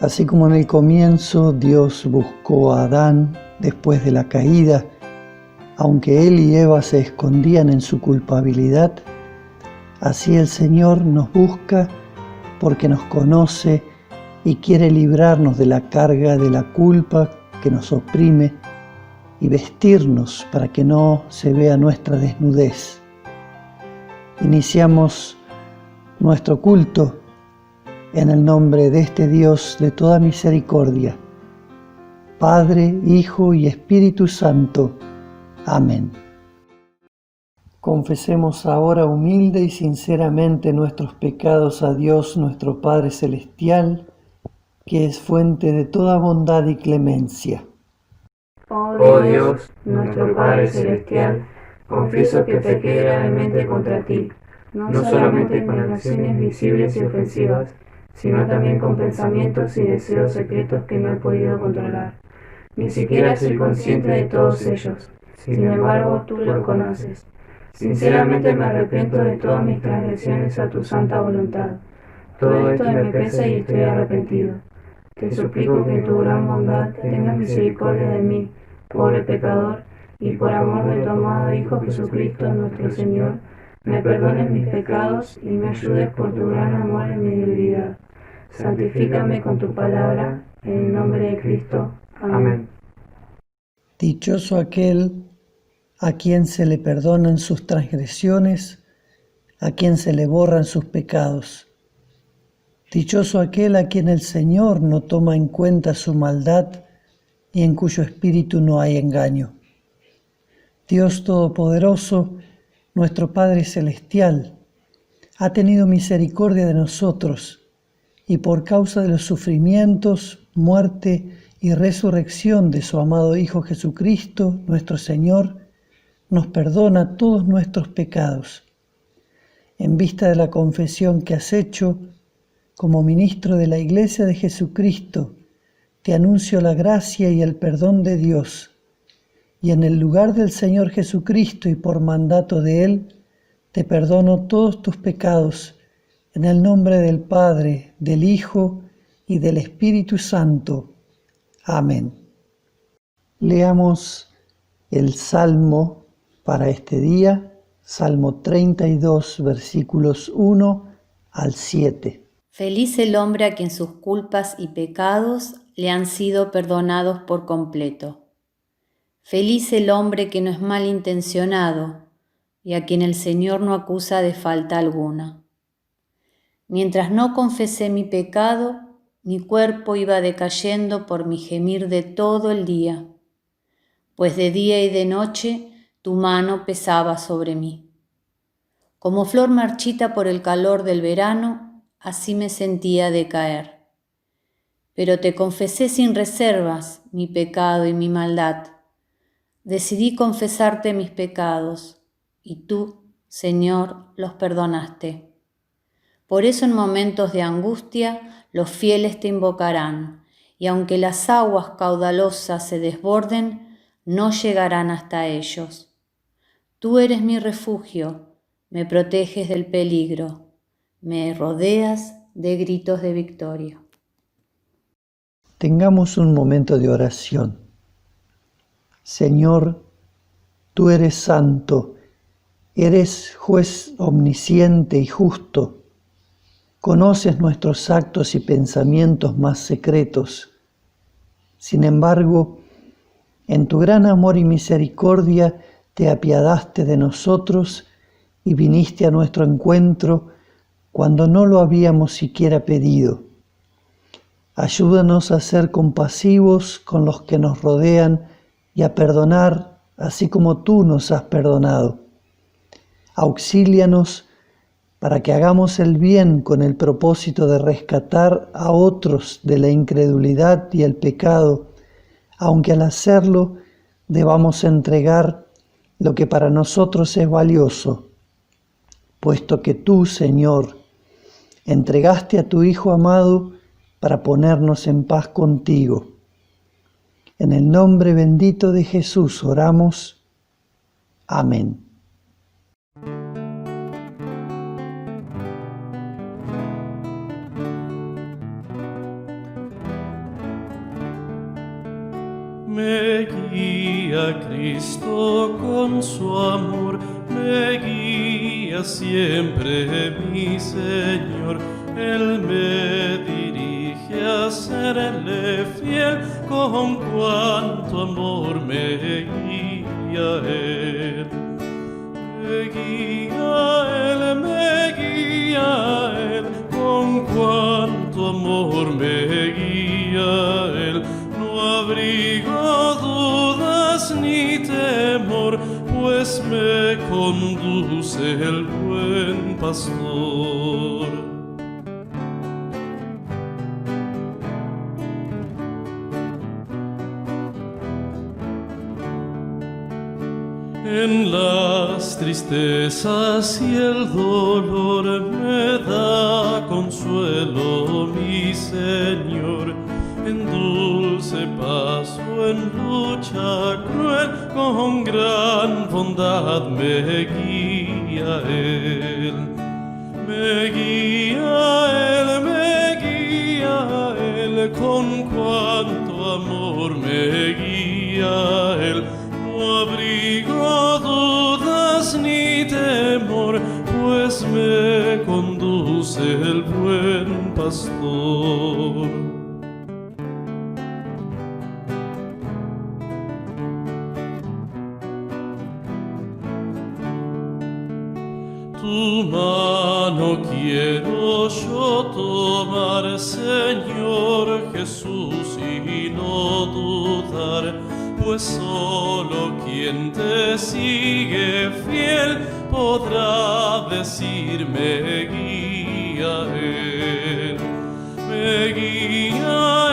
Así como en el comienzo Dios buscó a Adán después de la caída, aunque él y Eva se escondían en su culpabilidad, así el Señor nos busca porque nos conoce y quiere librarnos de la carga de la culpa que nos oprime y vestirnos para que no se vea nuestra desnudez. Iniciamos nuestro culto en el nombre de este Dios de toda misericordia, Padre, Hijo y Espíritu Santo. Amén. Confesemos ahora humilde y sinceramente nuestros pecados a Dios nuestro Padre Celestial, que es fuente de toda bondad y clemencia. Oh Dios, nuestro Padre Celestial, confieso que pequé gravemente contra ti, no solamente con acciones visibles y ofensivas, sino también con pensamientos y deseos secretos que no he podido controlar. Ni siquiera soy consciente de todos ellos, sin embargo tú los conoces. Sinceramente me arrepiento de todas mis transgresiones a tu santa voluntad. Todo esto me pesa y estoy arrepentido. Te suplico que en tu gran bondad tengas misericordia de mí, pobre pecador, y por amor de tu amado Hijo Jesucristo nuestro Señor, me perdones mis pecados y me ayudes por tu gran amor en mi debilidad. Santifícame con tu palabra, en el nombre de Cristo. Amén. Dichoso aquel a quien se le perdonan sus transgresiones, a quien se le borran sus pecados. Dichoso aquel a quien el Señor no toma en cuenta su maldad y en cuyo espíritu no hay engaño. Dios Todopoderoso, nuestro Padre Celestial, ha tenido misericordia de nosotros y por causa de los sufrimientos, muerte y resurrección de su amado Hijo Jesucristo, nuestro Señor, nos perdona todos nuestros pecados. En vista de la confesión que has hecho, como ministro de la Iglesia de Jesucristo, te anuncio la gracia y el perdón de Dios, y en el lugar del Señor Jesucristo y por mandato de Él, te perdono todos tus pecados, en el nombre del Padre, del Hijo y del Espíritu Santo. Amén. Leamos el Salmo para este día, Salmo 32, versículos 1 al 7. Feliz el hombre a quien sus culpas y pecados le han sido perdonados por completo. Feliz el hombre que no es malintencionado y a quien el Señor no acusa de falta alguna. Mientras no confesé mi pecado, mi cuerpo iba decayendo por mi gemir de todo el día, pues de día y de noche tu mano pesaba sobre mí. Como flor marchita por el calor del verano, así me sentía decaer. Pero te confesé sin reservas mi pecado y mi maldad. Decidí confesarte mis pecados, y tú, Señor, los perdonaste. Por eso en momentos de angustia los fieles te invocarán, y aunque las aguas caudalosas se desborden, no llegarán hasta ellos. Tú eres mi refugio, me proteges del peligro, me rodeas de gritos de victoria. Tengamos un momento de oración. Señor, tú eres santo, eres juez omnisciente y justo. Conoces nuestros actos y pensamientos más secretos. Sin embargo, en tu gran amor y misericordia te apiadaste de nosotros y viniste a nuestro encuentro cuando no lo habíamos siquiera pedido. Ayúdanos a ser compasivos con los que nos rodean y a perdonar así como tú nos has perdonado. Auxílianos para que hagamos el bien con el propósito de rescatar a otros de la incredulidad y el pecado, aunque al hacerlo debamos entregar lo que para nosotros es valioso, puesto que tú, Señor, entregaste a tu Hijo amado para ponernos en paz contigo. En el nombre bendito de Jesús oramos. Amén. Me guía Cristo con su amor, me guía siempre mi Señor. Él me dirige a serle fiel, con cuanto amor me guía Él. Me guía Él, con cuanto amor me guía Él. No abrigo dudas ni temor, pues me conduce el buen pastor. En las tristezas y el dolor me da consuelo mi Señor. En dulce paso, en lucha cruel, con gran bondad me guía Él. Me guía Él, con cuanto amor me guía Él. No abrigo dudas ni temor, pues me conduce el buen pastor. Tu mano quiero yo tomar, Señor Jesús, y no dudar, pues solo quien te sigue fiel podrá decirme guía Él. Me guía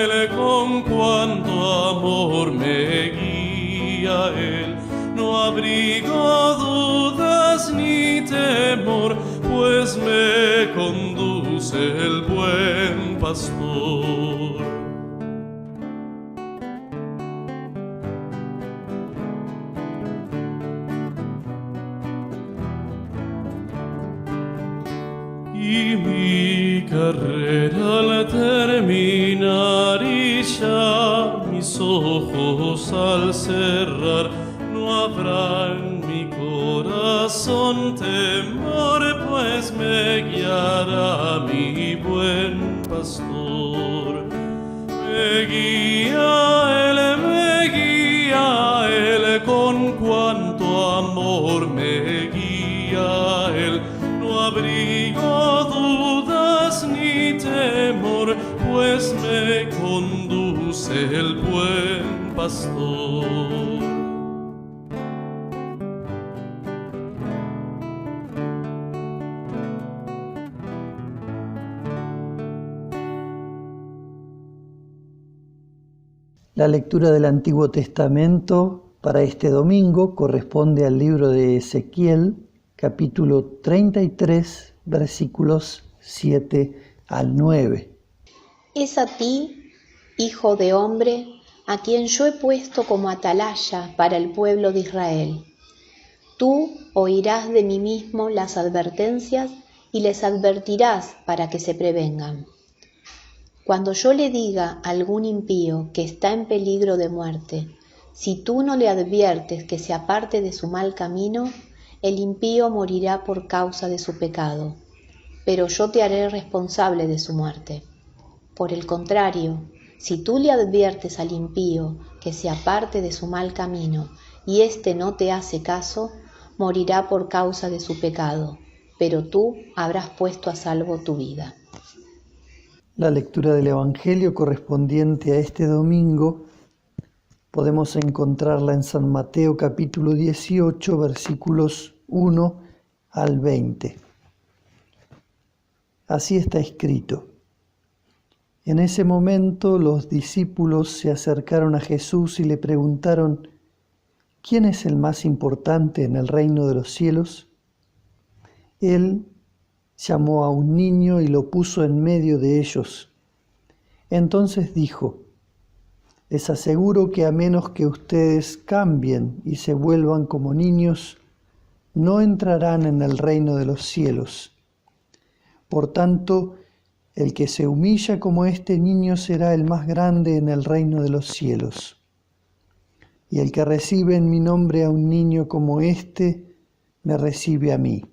Él, con cuanto amor me guía Él. No abrigo dudas ni temor, pues me conduce el buen pastor. Y mi carrera al terminar y ya mis ojos al cerrar, no habrá en mi corazón temor, pues me guiará mi buen pastor. Me guía Él, con cuanto amor me guía Él. No abrigo dudas ni temor, pues me conduce el buen pastor. La lectura del Antiguo Testamento para este domingo corresponde al libro de Ezequiel, capítulo 33, versículos 7 al 9. Es a ti, hijo de hombre, a quien yo he puesto como atalaya para el pueblo de Israel. Tú oirás de mí mismo las advertencias y les advertirás para que se prevengan. Cuando yo le diga a algún impío que está en peligro de muerte, si tú no le adviertes que se aparte de su mal camino, el impío morirá por causa de su pecado, pero yo te haré responsable de su muerte. Por el contrario, si tú le adviertes al impío que se aparte de su mal camino y éste no te hace caso, morirá por causa de su pecado, pero tú habrás puesto a salvo tu vida. La lectura del Evangelio correspondiente a este domingo podemos encontrarla en San Mateo capítulo 18, versículos 1 al 20. Así está escrito. En ese momento los discípulos se acercaron a Jesús y le preguntaron: ¿quién es el más importante en el reino de los cielos? Él llamó a un niño y lo puso en medio de ellos. Entonces dijo: les aseguro que a menos que ustedes cambien y se vuelvan como niños, no entrarán en el reino de los cielos. Por tanto, El que se humilla como este niño será el más grande en el reino de los cielos. Y el que recibe en mi nombre a un niño como este, me recibe a mí.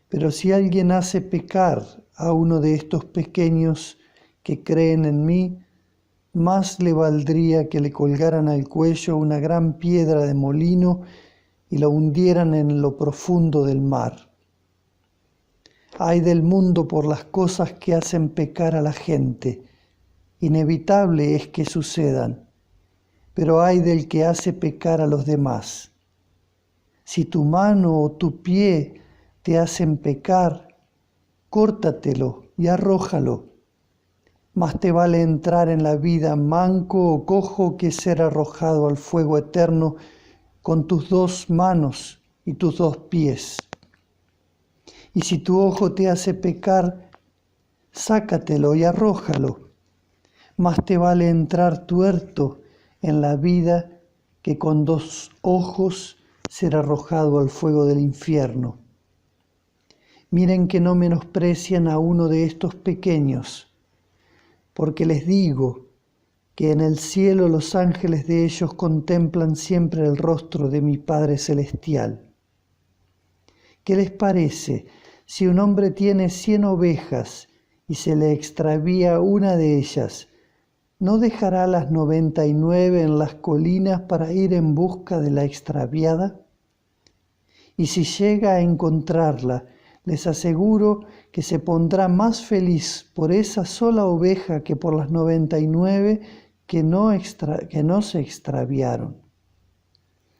Pero si alguien hace pecar a uno de estos pequeños que creen en mí, más le valdría que le colgaran al cuello una gran piedra de molino y lo hundieran en lo profundo del mar. Ay del mundo por las cosas que hacen pecar a la gente. Inevitable es que sucedan, pero ay del que hace pecar a los demás. Si tu mano o tu pie te hacen pecar, córtatelo y arrójalo. Más te vale entrar en la vida manco o cojo que ser arrojado al fuego eterno con tus 2 manos y tus 2 pies. Y si tu ojo te hace pecar, sácatelo y arrójalo. Más te vale entrar tuerto en la vida que con 2 ojos ser arrojado al fuego del infierno. Miren que no menosprecian a uno de estos pequeños, porque les digo que en el cielo los ángeles de ellos contemplan siempre el rostro de mi Padre Celestial. ¿Qué les parece si un hombre tiene 100 ovejas y se le extravía una de ellas? ¿No dejará las 99 en las colinas para ir en busca de la extraviada? Y si llega a encontrarla, les aseguro que se pondrá más feliz por esa sola oveja que por las 99 que no se extraviaron.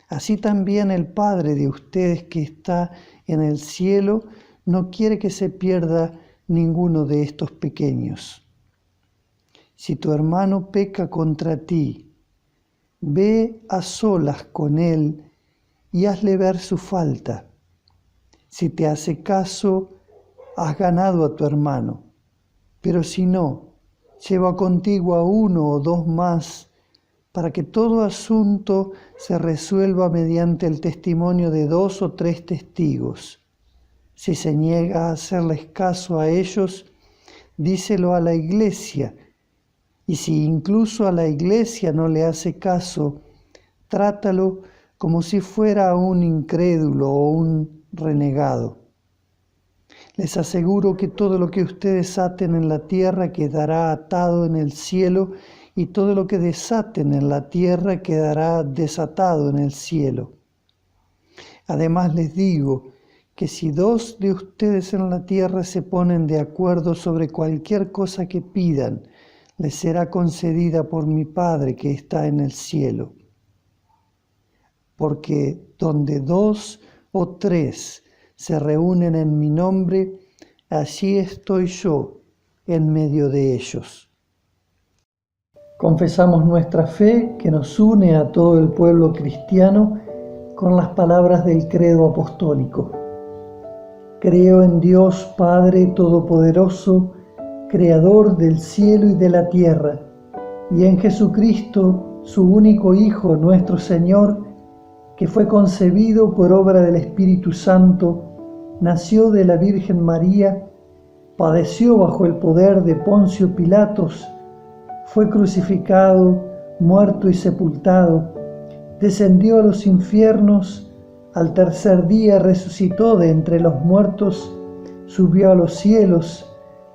Así también el Padre de ustedes que está en el cielo no quiere que se pierda ninguno de estos pequeños. Si tu hermano peca contra ti, ve a solas con él y hazle ver su falta. Si te hace caso, has ganado a tu hermano. Pero si no, lleva contigo a 1 o 2 más, para que todo asunto se resuelva mediante el testimonio de 2 o 3 testigos. Si se niega a hacerles caso a ellos, díselo a la iglesia. Y si incluso a la iglesia no le hace caso, trátalo como si fuera un incrédulo o un renegado. Les aseguro que todo lo que ustedes aten en la tierra quedará atado en el cielo, y todo lo que desaten en la tierra quedará desatado en el cielo. Además les digo que si 2 de ustedes en la tierra se ponen de acuerdo sobre cualquier cosa que pidan, les será concedida por mi Padre que está en el cielo. Porque donde 2 o 3 se reúnen en mi nombre, allí estoy yo en medio de ellos. Confesamos nuestra fe que nos une a todo el pueblo cristiano con las palabras del credo apostólico. Creo en Dios Padre Todopoderoso, Creador del cielo y de la tierra, y en Jesucristo, su único Hijo, nuestro Señor, que fue concebido por obra del Espíritu Santo, nació de la Virgen María, padeció bajo el poder de Poncio Pilatos, fue crucificado, muerto y sepultado, descendió a los infiernos, al tercer día resucitó de entre los muertos, subió a los cielos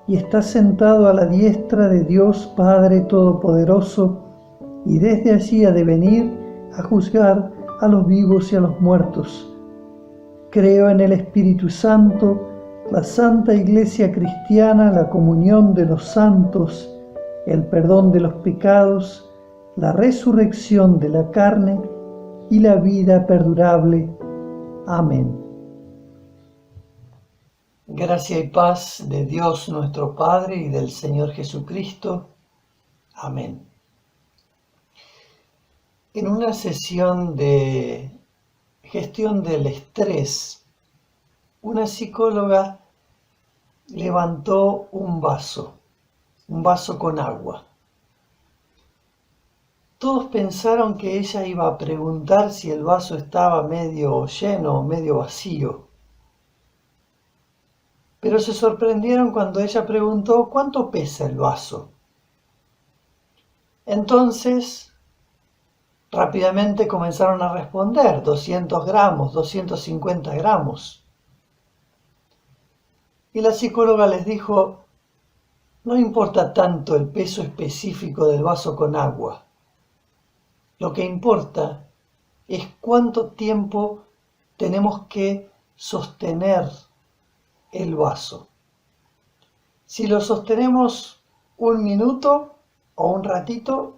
y está sentado a la diestra de Dios Padre Todopoderoso, y desde allí ha de venir a juzgar a los vivos y a los muertos. Creo en el Espíritu Santo, la Santa Iglesia Cristiana, la comunión de los santos, el perdón de los pecados, la resurrección de la carne y la vida perdurable. Amén. Gracia y paz de Dios nuestro Padre y del Señor Jesucristo. Amén. En una sesión de gestión del estrés, una psicóloga levantó un vaso con agua. Todos pensaron que ella iba a preguntar si el vaso estaba medio lleno o medio vacío. pero se sorprendieron cuando ella preguntó ¿cuánto pesa el vaso? Entonces, rápidamente comenzaron a responder 200 gramos, 250 gramos. Y la psicóloga les dijo, no importa tanto el peso específico del vaso con agua. Lo que importa es cuánto tiempo tenemos que sostener el vaso. Si lo sostenemos un minuto o un ratito,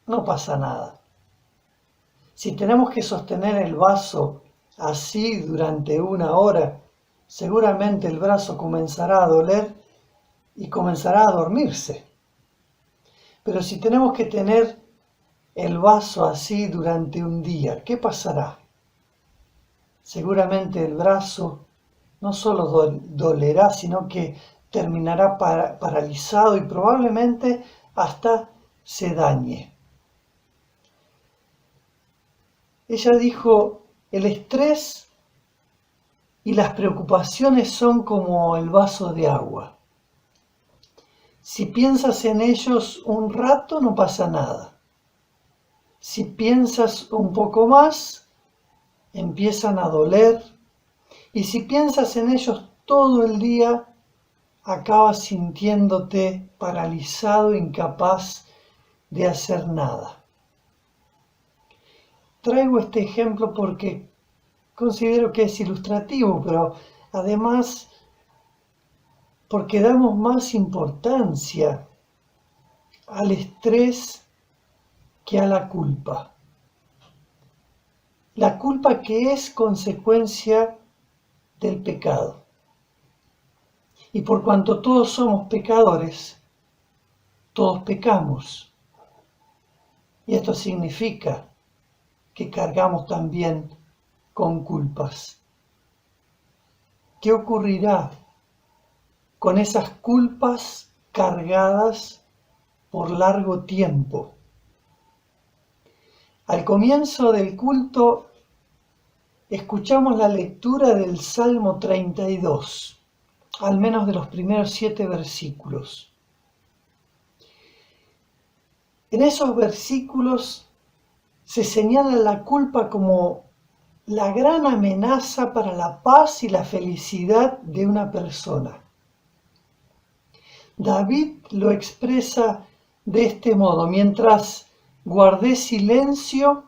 no pasa nada. Si tenemos que sostener el vaso así durante 1 hora, seguramente el brazo comenzará a doler y comenzará a dormirse. Pero si tenemos que tener el vaso así durante un día, ¿qué pasará? Seguramente el brazo no solo dolerá, sino que terminará paralizado y probablemente hasta se dañe. Ella dijo, el estrés y las preocupaciones son como el vaso de agua. Si piensas en ellos un rato, no pasa nada. Si piensas un poco más, empiezan a doler. Y si piensas en ellos todo el día, acabas sintiéndote paralizado, incapaz de hacer nada. Traigo este ejemplo porque considero que es ilustrativo, pero además porque damos más importancia al estrés que a la culpa. La culpa que es consecuencia del pecado. Y por cuanto todos somos pecadores, todos pecamos. Y esto significa que cargamos también con culpas. ¿Qué ocurrirá con esas culpas cargadas por largo tiempo? Al comienzo del culto escuchamos la lectura del Salmo 32, al menos de los primeros 7 versículos. En esos versículos se señala la culpa como la gran amenaza para la paz y la felicidad de una persona. David lo expresa de este modo: mientras guardé silencio,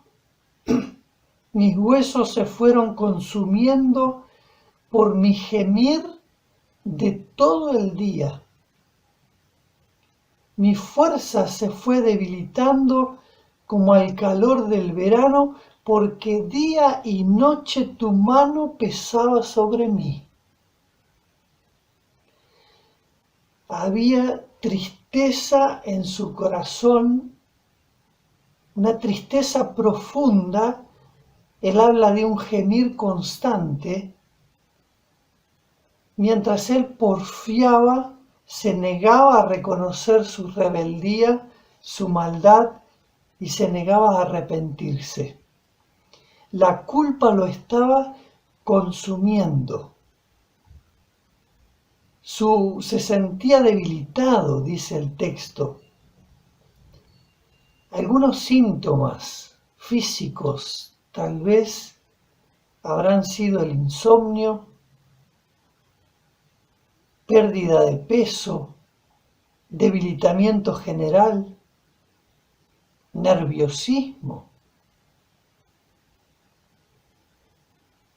mis huesos se fueron consumiendo por mi gemir de todo el día. Mi fuerza se fue debilitando como al calor del verano, porque día y noche tu mano pesaba sobre mí. Había tristeza en su corazón, una tristeza profunda. Él habla de un gemir constante, mientras él porfiaba, se negaba a reconocer su rebeldía, su maldad, y se negaba a arrepentirse. La culpa lo estaba consumiendo. Se sentía debilitado, dice el texto. Algunos síntomas físicos tal vez habrán sido el insomnio, pérdida de peso, debilitamiento general, nerviosismo.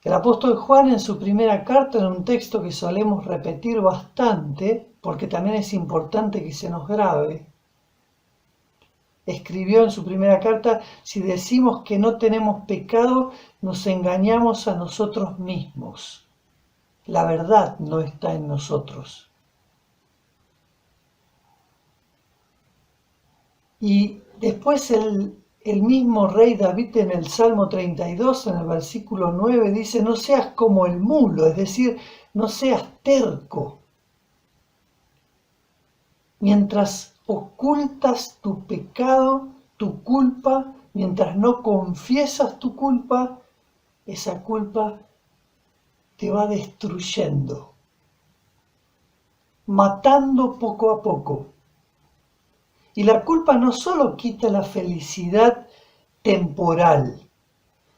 El apóstol Juan, en su primera carta, en un texto que solemos repetir bastante, porque también es importante que se nos grabe, escribió en su primera carta: si decimos que no tenemos pecado, nos engañamos a nosotros mismos. La verdad no está en nosotros. Y después el mismo rey David, en el Salmo 32, en el versículo 9, dice: no seas como el mulo, es decir, no seas terco. Mientras ocultas tu pecado, tu culpa, mientras no confiesas tu culpa, esa culpa te va destruyendo. matando poco a poco. Y la culpa no solo quita la felicidad temporal,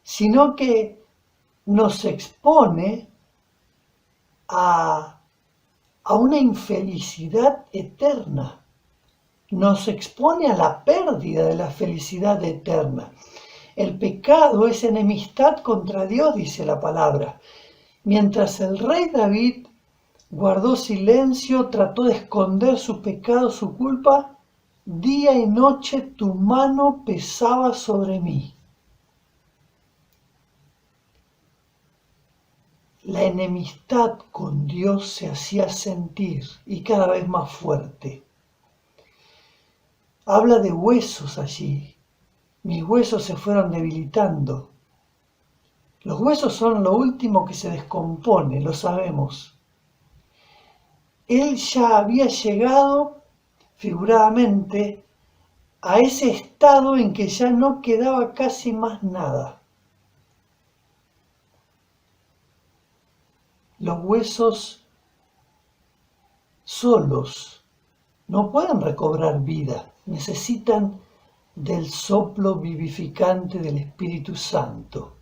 sino que nos expone a una infelicidad eterna. Nos expone a la pérdida de la felicidad eterna. El pecado es enemistad contra Dios, dice la palabra. Mientras el rey David guardó silencio, trató de esconder su pecado, su culpa, día y noche tu mano pesaba sobre mí. La enemistad con Dios se hacía sentir y cada vez más fuerte. Habla de huesos allí. Mis huesos se fueron debilitando. Los huesos son lo último que se descompone, lo sabemos. Él ya había llegado, figuradamente, a ese estado en que ya no quedaba casi más nada. Los huesos solos no pueden recobrar vida, necesitan del soplo vivificante del Espíritu Santo.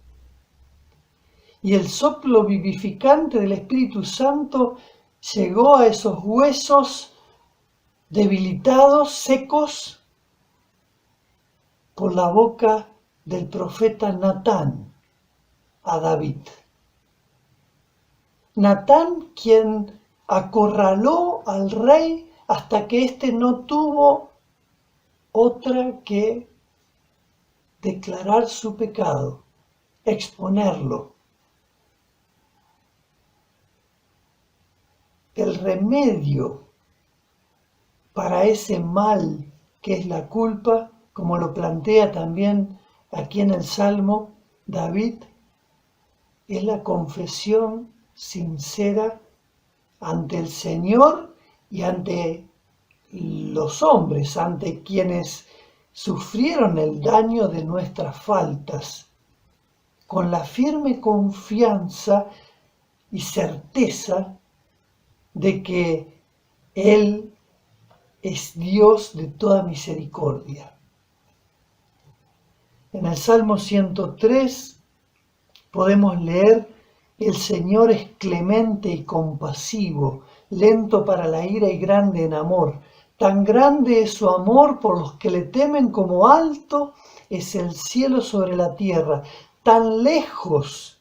Y el soplo vivificante del Espíritu Santo llegó a esos huesos debilitados, secos, por la boca del profeta Natán a David. Natán, quien acorraló al rey hasta que éste no tuvo otra que declarar su pecado, exponerlo. El remedio para ese mal que es la culpa, como lo plantea también aquí en el Salmo David, es la confesión sincera ante el Señor y ante los hombres, ante quienes sufrieron el daño de nuestras faltas, con la firme confianza y certeza de que Él es Dios de toda misericordia. En el Salmo 103 podemos leer: el Señor es clemente y compasivo, lento para la ira y grande en amor. Tan grande es su amor por los que le temen como alto es el cielo sobre la tierra. Tan lejos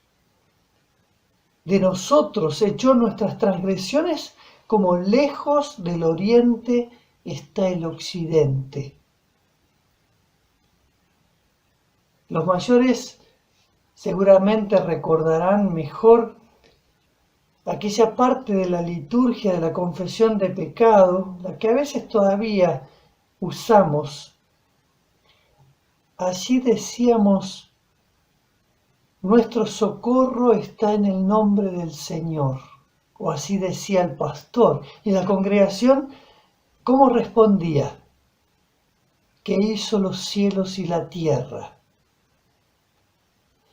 de nosotros echó nuestras transgresiones como lejos del oriente está el occidente. Los mayores seguramente recordarán mejor aquella parte de la liturgia de la confesión de pecado, la que a veces todavía usamos. Allí decíamos: nuestro socorro está en el nombre del Señor, o así decía el pastor. Y la congregación, ¿cómo respondía? Que hizo los cielos y la tierra.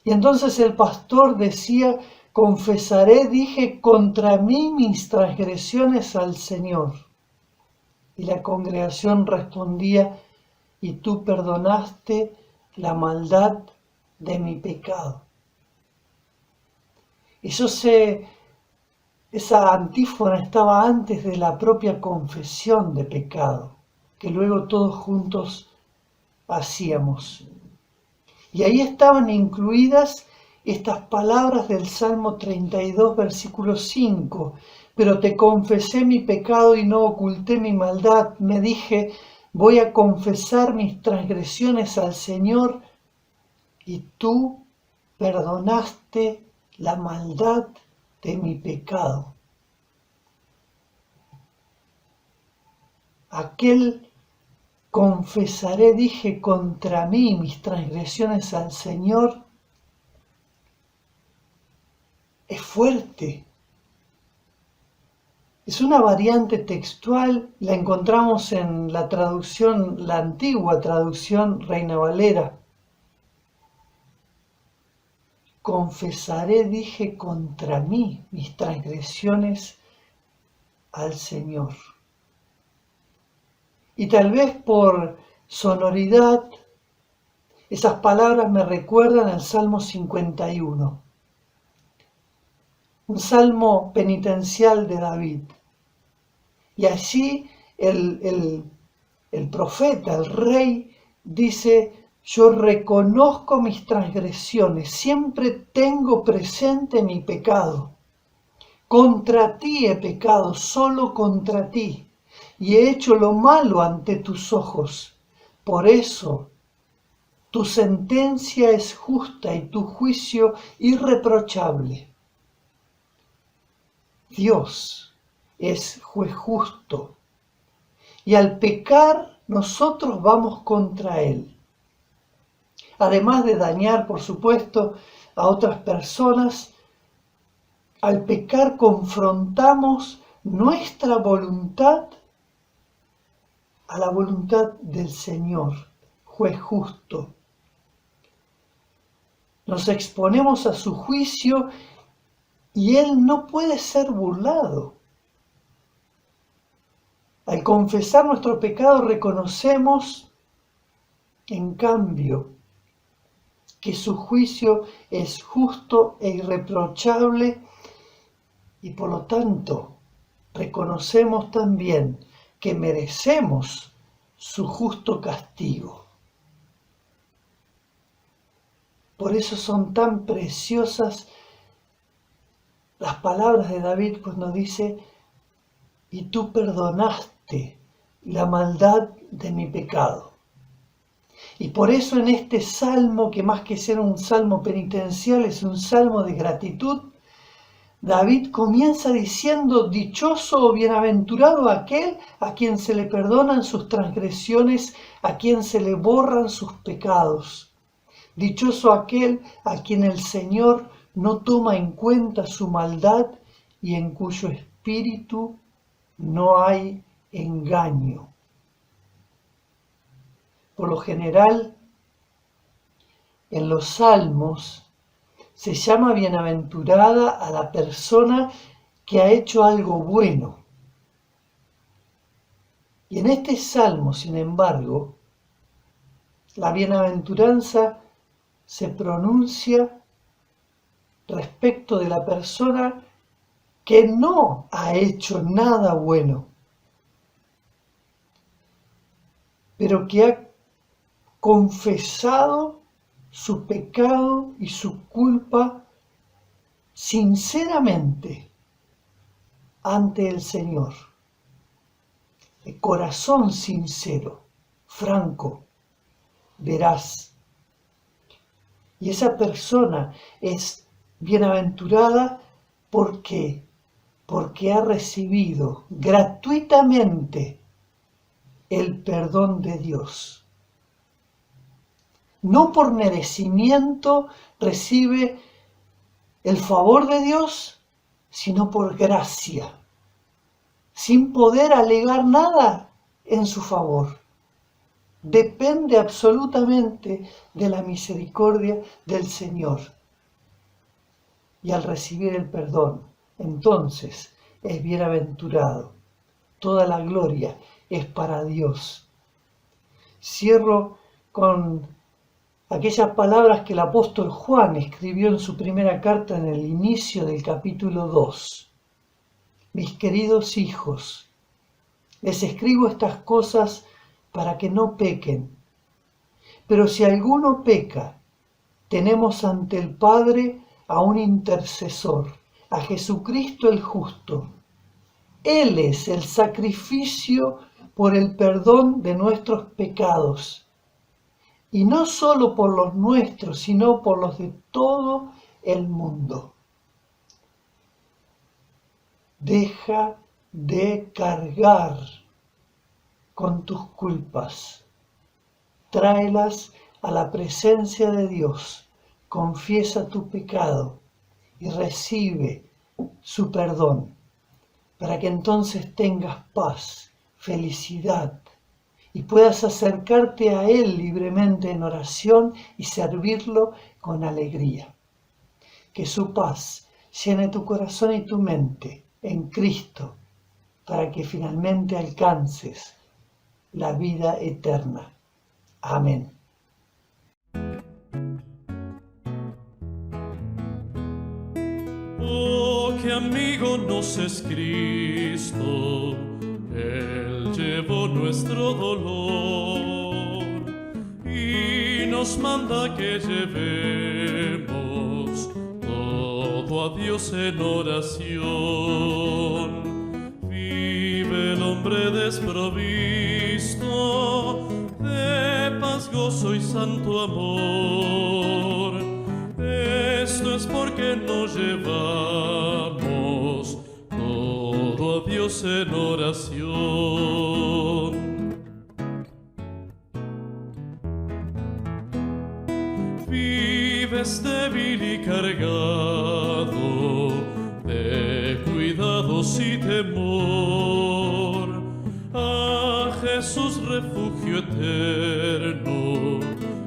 Y entonces el pastor decía: confesaré, dije, contra mí mis transgresiones al Señor. Y la congregación respondía: y tú perdonaste la maldad de mi pecado. Esa antífona estaba antes de la propia confesión de pecado, que luego todos juntos hacíamos. Y ahí estaban incluidas estas palabras del Salmo 32, versículo 5. Pero te confesé mi pecado y no oculté mi maldad. Me dije: voy a confesar mis transgresiones al Señor, y tú perdonaste la maldad de mi pecado. Aquel confesaré, dije, contra mí mis transgresiones al Señor, es fuerte. Es una variante textual, la encontramos en la traducción, la antigua traducción Reina Valera. Confesaré, dije, contra mí mis transgresiones al Señor. Y tal vez por sonoridad, esas palabras me recuerdan al Salmo 51, un salmo penitencial de David. Y allí el profeta, el rey, dice: yo reconozco mis transgresiones, siempre tengo presente mi pecado. Contra ti he pecado, solo contra ti, y he hecho lo malo ante tus ojos. Por eso tu sentencia es justa y tu juicio irreprochable. Dios es juez justo, y al pecar nosotros vamos contra Él. Además de dañar, por supuesto, a otras personas, al pecar confrontamos nuestra voluntad a la voluntad del Señor, juez justo. Nos exponemos a su juicio y Él no puede ser burlado. Al confesar nuestro pecado reconocemos, en cambio, que su juicio es justo e irreprochable, y por lo tanto reconocemos también que merecemos su justo castigo. Por eso son tan preciosas las palabras de David cuando dice: y tú perdonaste la maldad de mi pecado. Y por eso en este salmo, que más que ser un salmo penitencial, es un salmo de gratitud, David comienza diciendo: dichoso o bienaventurado aquel a quien se le perdonan sus transgresiones, a quien se le borran sus pecados. Dichoso aquel a quien el Señor no toma en cuenta su maldad y en cuyo espíritu no hay engaño. Por lo general, en los salmos se llama bienaventurada a la persona que ha hecho algo bueno. Y en este salmo, sin embargo, la bienaventuranza se pronuncia respecto de la persona que no ha hecho nada bueno, pero que ha confesado su pecado y su culpa sinceramente ante el Señor. De corazón sincero, franco, veraz. Y esa persona es bienaventurada porque ha recibido gratuitamente el perdón de Dios. No por merecimiento recibe el favor de Dios, sino por gracia, sin poder alegar nada en su favor. Depende absolutamente de la misericordia del Señor. Y al recibir el perdón, entonces es bienaventurado. Toda la gloria es para Dios. Cierro con aquellas palabras que el apóstol Juan escribió en su primera carta en el inicio del capítulo 2. Mis queridos hijos, les escribo estas cosas para que no pequen. Pero si alguno peca, tenemos ante el Padre a un intercesor, a Jesucristo el justo. Él es el sacrificio por el perdón de nuestros pecados. Y no solo por los nuestros, sino por los de todo el mundo. Deja de cargar con tus culpas. Tráelas a la presencia de Dios. Confiesa tu pecado y recibe su perdón, para que entonces tengas paz, felicidad, y puedas acercarte a Él libremente en oración y servirlo con alegría. Que su paz llene tu corazón y tu mente en Cristo, para que finalmente alcances la vida eterna. Amén. Oh, qué amigo nos es Cristo, Él llevó nuestro dolor y nos manda que llevemos todo a Dios en oración. Vive el hombre desprovisto de paz, gozo y santo amor. Esto es porque no llevamos todo a Dios en oración. Vives débil y cargado de cuidados y temor. A Jesús refugio eterno,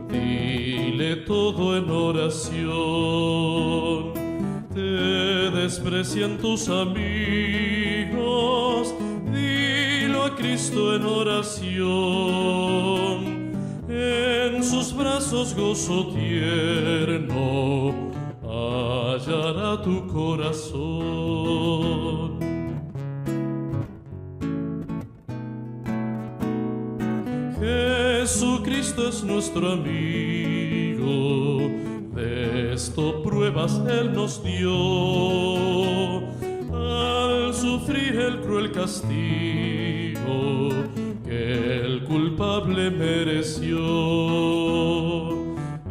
dile todo en oración. Te desprecian tus amigos, dilo a Cristo en oración. En sus brazos gozo tierno hallará tu corazón. Jesucristo es nuestro amigo, de esto pruebas Él nos dio. Al sufrir el cruel castigo que el culpable mereció,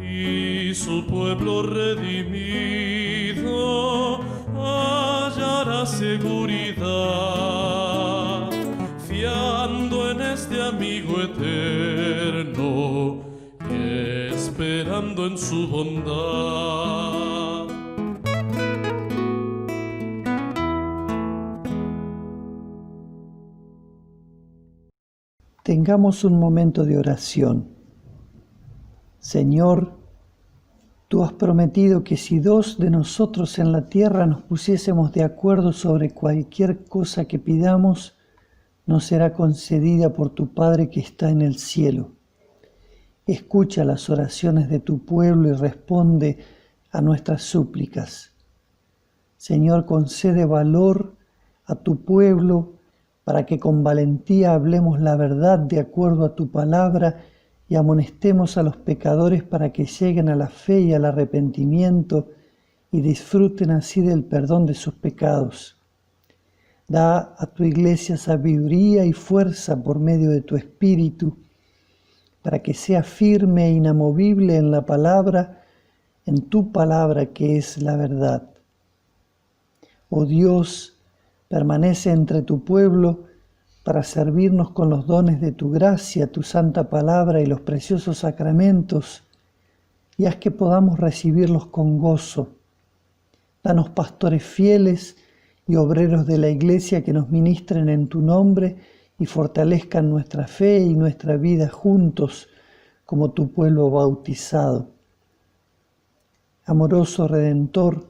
y su pueblo redimido hallará seguridad, fiando en este amigo eterno y esperando en su bondad. Tengamos un momento de oración. Señor, tú has prometido que si 2 de nosotros en la tierra nos pusiésemos de acuerdo sobre cualquier cosa que pidamos, nos será concedida por tu Padre que está en el cielo. Escucha las oraciones de tu pueblo y responde a nuestras súplicas. Señor, concede valor a tu pueblo para que con valentía hablemos la verdad de acuerdo a tu palabra y amonestemos a los pecadores para que lleguen a la fe y al arrepentimiento y disfruten así del perdón de sus pecados. Da a tu iglesia sabiduría y fuerza por medio de tu Espíritu, para que sea firme e inamovible en la palabra, en tu palabra que es la verdad. Oh Dios, permanece entre tu pueblo para servirnos con los dones de tu gracia, tu santa palabra y los preciosos sacramentos, y haz que podamos recibirlos con gozo. Danos pastores fieles y obreros de la Iglesia que nos ministren en tu nombre y fortalezcan nuestra fe y nuestra vida juntos como tu pueblo bautizado. Amoroso Redentor,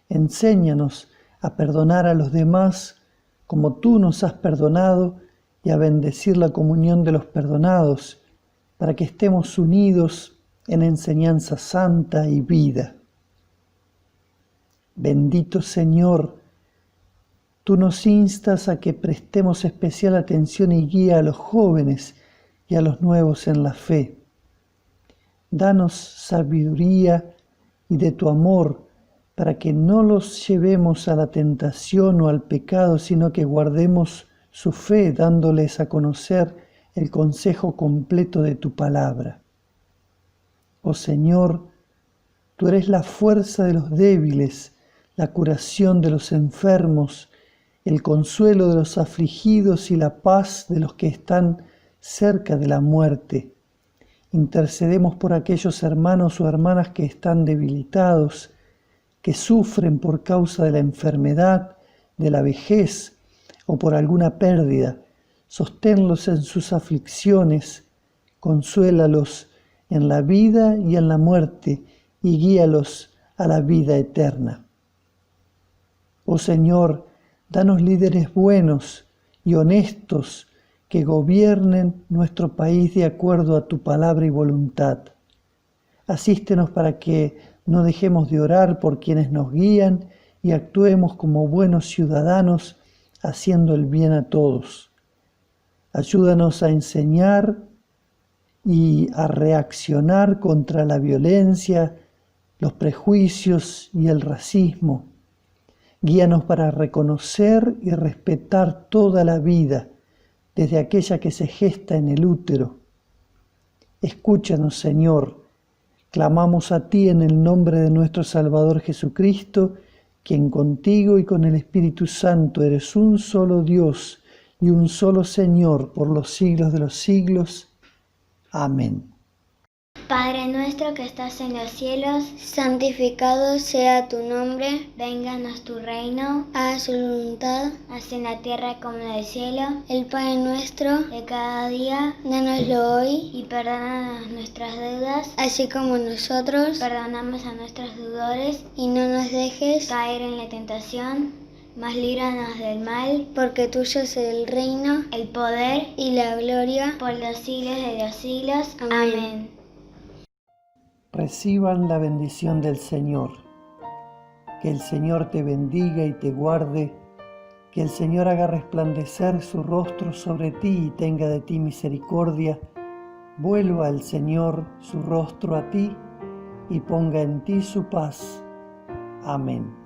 enséñanos a perdonar a los demás como tú nos has perdonado y a bendecir la comunión de los perdonados, para que estemos unidos en enseñanza santa y vida. Bendito Señor, tú nos instas a que prestemos especial atención y guía a los jóvenes y a los nuevos en la fe. Danos sabiduría y de tu amor para que no los llevemos a la tentación o al pecado, sino que guardemos su fe, dándoles a conocer el consejo completo de tu palabra. Oh Señor, tú eres la fuerza de los débiles, la curación de los enfermos, el consuelo de los afligidos y la paz de los que están cerca de la muerte. Intercedemos por aquellos hermanos o hermanas que están debilitados, que sufren por causa de la enfermedad, de la vejez o por alguna pérdida. Sosténlos en sus aflicciones, consuélalos en la vida y en la muerte y guíalos a la vida eterna. Oh Señor, danos líderes buenos y honestos que gobiernen nuestro país de acuerdo a tu palabra y voluntad. Asístenos para que no dejemos de orar por quienes nos guían y actuemos como buenos ciudadanos haciendo el bien a todos. Ayúdanos a enseñar y a reaccionar contra la violencia, los prejuicios y el racismo. Guíanos para reconocer y respetar toda la vida, desde aquella que se gesta en el útero. Escúchanos, Señor. Clamamos a ti en el nombre de nuestro Salvador Jesucristo, quien contigo y con el Espíritu Santo eres un solo Dios y un solo Señor por los siglos de los siglos. Amén. Padre nuestro que estás en los cielos, santificado sea tu nombre, vénganos tu reino, hágase tu voluntad, así en la tierra como en el cielo. El pan nuestro de cada día, dánoslo hoy y perdónanos nuestras deudas, así como nosotros perdonamos a nuestros deudores, y no nos dejes caer en la tentación, mas líbranos del mal, porque tuyo es el reino, el poder y la gloria por los siglos de los siglos. Amén. Reciban la bendición del Señor. Que el Señor te bendiga y te guarde. Que el Señor haga resplandecer su rostro sobre ti y tenga de ti misericordia. Vuelva el Señor su rostro a ti y ponga en ti su paz. Amén.